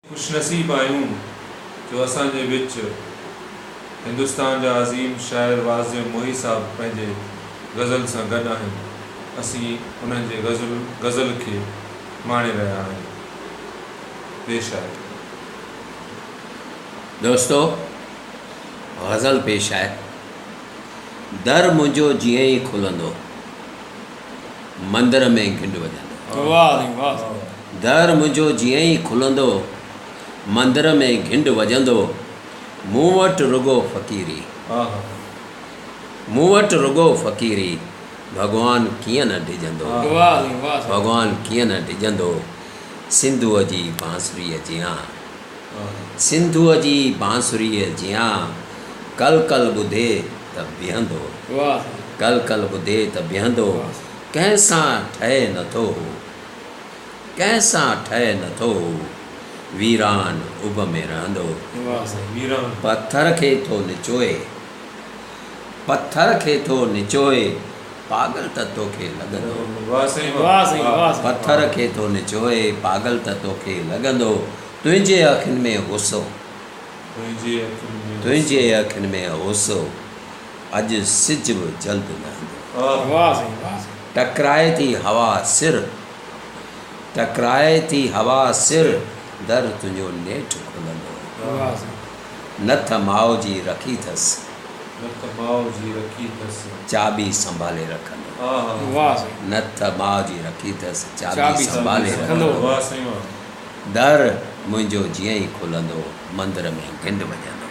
खुशनसीब आयूं जो असांजे विच हिंदुस्तान जा अज़ीम शाइर वाज़िम मोही साहब पंहिंजे गज़ल सां गॾु आहिनि। असीं उन्हनि जे गज़ल खे माणे रहिया आहियूं। पेश आहे दोस्तों, गज़ल पेश आहे। दर मुंहिंजो जीअं ई खुलंदो मंदिर में घिंड वॼंदो। दर मुंहिंजो जीअं ई खुलंदो मंदिर में घिंड वॼंदो। मूं वटि रुगो फ़क़ीरी, मूं वटि रुगो फ़क़ीरी, भॻवान कीअं न डिॼंदो, भॻवान कीअं न डिॼंदो। सिंधूअ जी बांसुरीअ जियां, सिंधूअ जी बांसुरीअ जियां, कल कल ॿुधे त बीहंदो, कल कल ॿुधे त बीहंदो। कंहिंसां ठहे नथो, कंहिंसां ठहे नथो, वीरान उभ में रहंदो। पत्थर खे थो निचोए, पत्थर खे थो निचोए, पागल त तोखे लॻंदो। पत्थर खे थो निचोए, पागल त तोखे लॻंदो। तुंहिंजे अखियुनि में गुस्सो, तुंहिंजे अखियुनि में गुस्सो, अॼु सिज बि जल्द लहंदो। टकराए थी हवा सिर, टकराए थी हवा सिर, दर तुंहिंजो नेठि खुलंदो। नथ माउ जी रखी अथसि, चाबी संभाले रखंदो। नथ माउ जी रखी अथसि, चाबी संभाले रखंदो। दर मुंहिंजो जीअं ई खुलंदो मंदिर में घिंड वॼंदो।